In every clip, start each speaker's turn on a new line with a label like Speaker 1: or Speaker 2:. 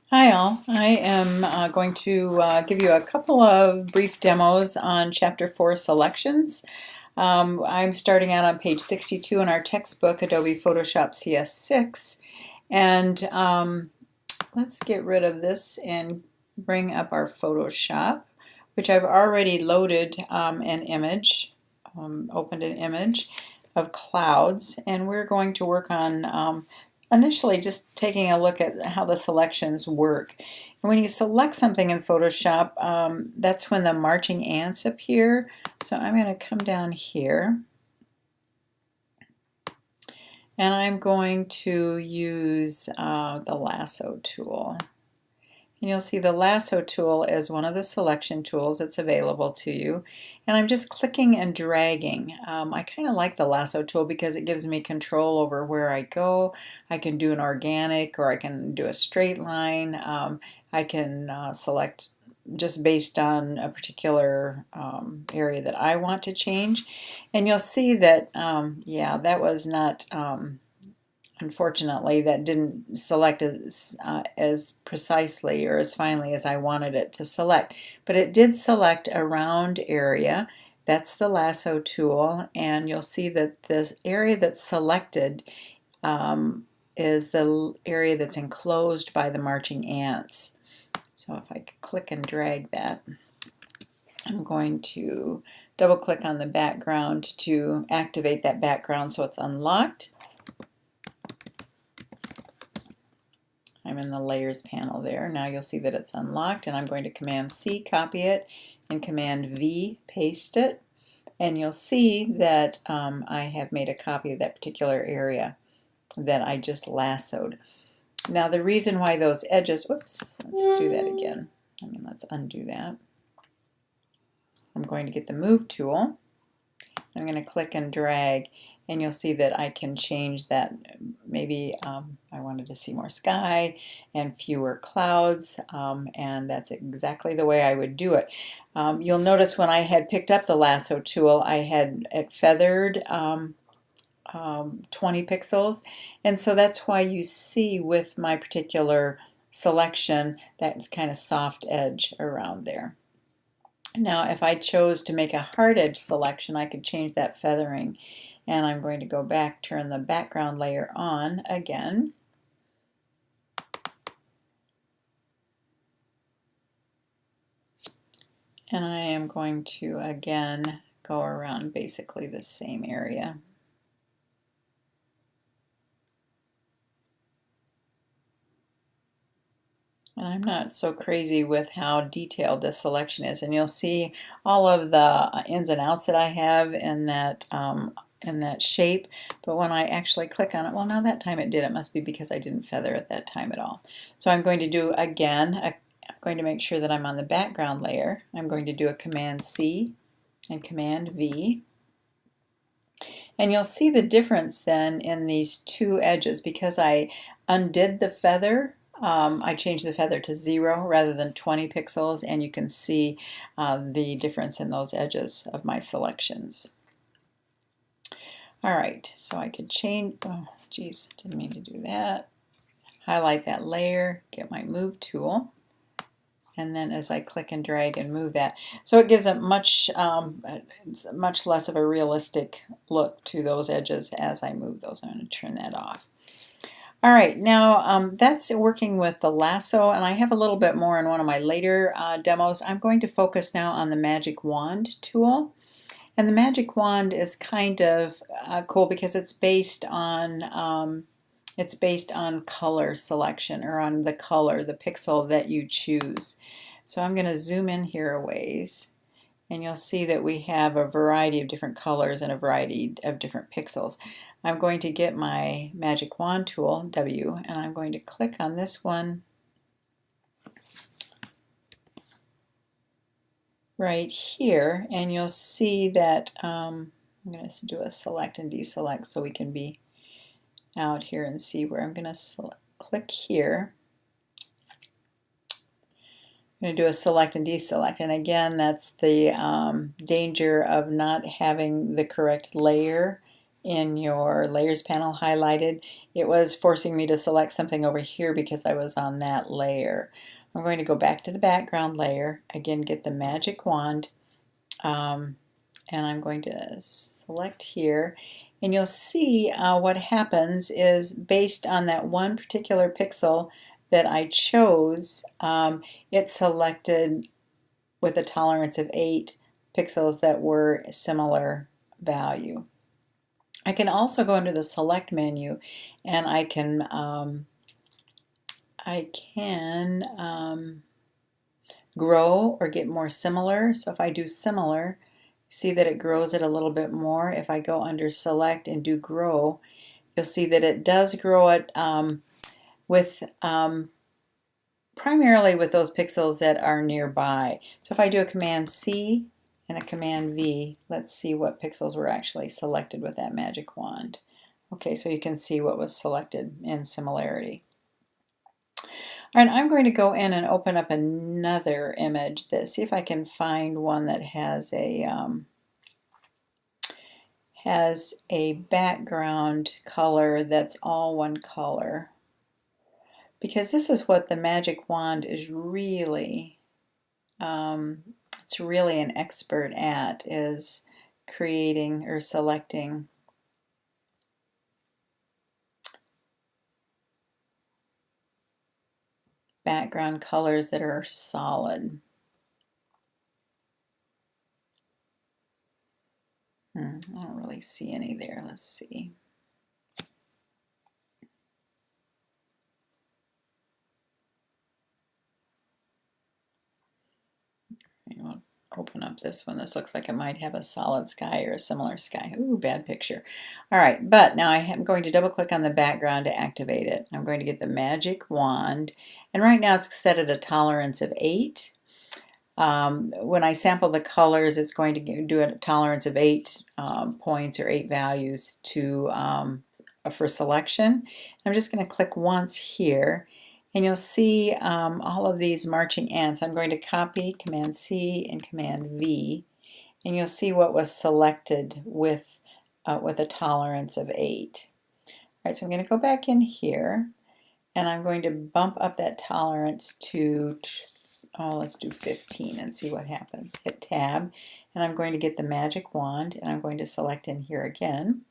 Speaker 1: Hi all, I am going to give you a couple of brief demos on Chapter 4 selections. I'm starting out on page 62 in our textbook, Adobe Photoshop CS6, and let's get rid of this and bring up our Photoshop, which I've already loaded an image, opened an image of clouds, and we're going to work on initially just taking a look at how the selections work. And when you select something in Photoshop, that's when the marching ants appear. So I'm going to come down here and I'm going to use the lasso tool. And you'll see the lasso tool is one of the selection tools that's available to you. And I'm just clicking and dragging. I kind of like the lasso tool because it gives me control over where I go. I can do an organic or I can do a straight line. I can select just based on a particular area that I want to change. And you'll see that, yeah, that was not unfortunately, that didn't select as precisely or as finely as I wanted it to select. But it did select a round area. That's the lasso tool, and you'll see that this area that's selected is the area that's enclosed by the marching ants. So if I click and drag that, I'm going to double click on the background to activate that background so it's unlocked. I'm in the layers panel there. Now you'll see that it's unlocked, and I'm going to Command C, copy it, and Command V, paste it. And you'll see that I have made a copy of that particular area that I just lassoed. Now the reason why those edges, whoops, let's do that again. Let's undo that. I'm going to get the Move tool. I'm going to click and drag, and you'll see that I can change that. Maybe I wanted to see more sky and fewer clouds, and that's exactly the way I would do it. You'll notice when I had picked up the lasso tool, I had it feathered 20 pixels, and so that's why you see with my particular selection that kind of soft edge around there. Now if I chose to make a hard edge selection, I could change that feathering, and I'm going to go back, turn the background layer on again. And I am going to again go around basically the same area. And I'm not so crazy with how detailed this selection is, and you'll see all of the ins and outs that I have in that shape, but when I actually click on it, well, now that time it did. It must be because I didn't feather at that time at all. So I'm going to do again, I'm going to make sure that I'm on the background layer. I'm going to do a Command C and Command V. And you'll see the difference then in these two edges because I undid the feather. I changed the feather to 0 rather than 20 pixels, and you can see the difference in those edges of my selections. Alright, so I could change, oh geez, didn't mean to do that. Highlight that layer, get my Move tool, and then as I click and drag and move that, so it gives a much less of a realistic look to those edges as I move those. I'm going to turn that off. All right, now that's working with the lasso, and I have a little bit more in one of my later demos. I'm going to focus now on the Magic Wand tool. And the Magic Wand is kind of cool because it's based on color selection, or on the color, the pixel that you choose. So I'm going to zoom in here a ways, and you'll see that we have a variety of different colors and a variety of different pixels. I'm going to get my Magic Wand tool, W, and I'm going to click on this one right here, and you'll see that I'm going to do a select and deselect so we can be out here and see where I'm going to click here. I'm going to do a select and deselect, and again that's the danger of not having the correct layer in your layers panel highlighted, it was forcing me to select something over here because I was on that layer. I'm going to go back to the background layer, again get the magic wand, and I'm going to select here, and you'll see what happens is based on that one particular pixel that I chose, it selected with a tolerance of 8 pixels that were a similar value. I can also go into the select menu and I can grow or get more similar. So if I do similar, see that it grows it a little bit more. If I go under select and do grow, you'll see that it does grow it with primarily with those pixels that are nearby. So if I do a Command C and a Command V, let's see what pixels were actually selected with that magic wand. Okay, so you can see what was selected in similarity. All right, I'm going to go in and open up another image, see if I can find one that has a background color that's all one color. Because this is what the magic wand is really, it's really an expert at, is creating or selecting background colors that are solid. I don't really see any there. Let's see. I'll open up this one. This looks like it might have a solid sky or a similar sky. Ooh, bad picture. All right, but now I am going to double click on the background to activate it. I'm going to get the magic wand, and right now it's set at a tolerance of 8. When I sample the colors, it's going to do a tolerance of 8 points or 8 values to for selection. I'm just going to click once here, and you'll see all of these marching ants. I'm going to copy Command C and Command V, and you'll see what was selected with a tolerance of 8. All right, so I'm going to go back in here, and I'm going to bump up that tolerance to, let's do 15 and see what happens. Hit Tab, and I'm going to get the magic wand, and I'm going to select in here again.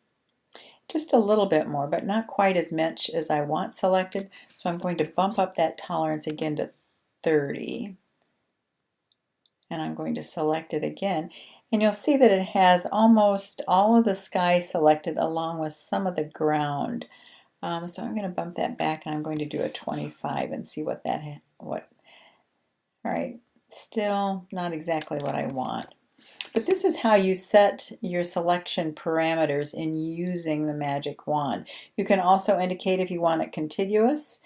Speaker 1: Just a little bit more, but not quite as much as I want selected, so I'm going to bump up that tolerance again to 30. And I'm going to select it again, and you'll see that it has almost all of the sky selected along with some of the ground. So I'm going to bump that back, and I'm going to do a 25 and see what that, all right, still not exactly what I want. But this is how you set your selection parameters in using the magic wand. You can also indicate if you want it contiguous,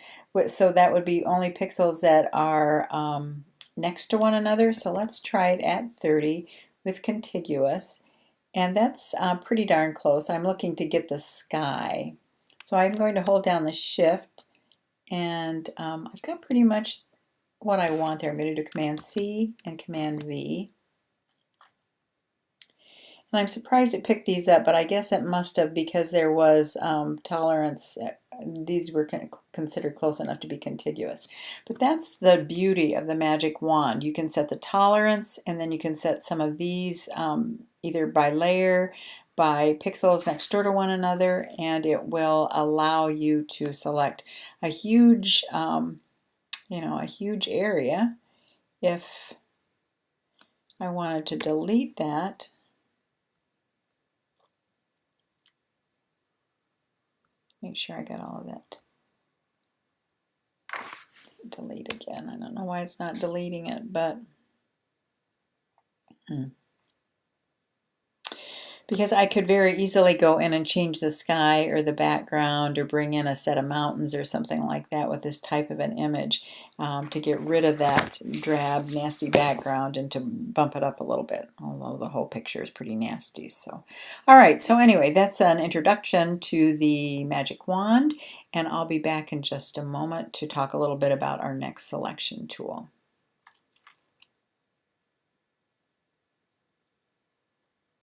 Speaker 1: so that would be only pixels that are next to one another. So let's try it at 30 with contiguous, and that's pretty darn close. I'm looking to get the sky. So I'm going to hold down the Shift, and I've got pretty much what I want there. I'm going to do Command C and Command V. And I'm surprised it picked these up, but I guess it must have, because there was tolerance. These were considered close enough to be contiguous. But that's the beauty of the magic wand. You can set the tolerance, and then you can set some of these either by layer, by pixels next door to one another, and it will allow you to select a huge, a huge area. If I wanted to delete that, make sure I got all of that. Delete again. I don't know why it's not deleting it, but because I could very easily go in and change the sky or the background or bring in a set of mountains or something like that with this type of an image to get rid of that drab, nasty background and to bump it up a little bit, although the whole picture is pretty nasty. So, all right, so anyway, that's an introduction to the magic wand, and I'll be back in just a moment to talk a little bit about our next selection tool.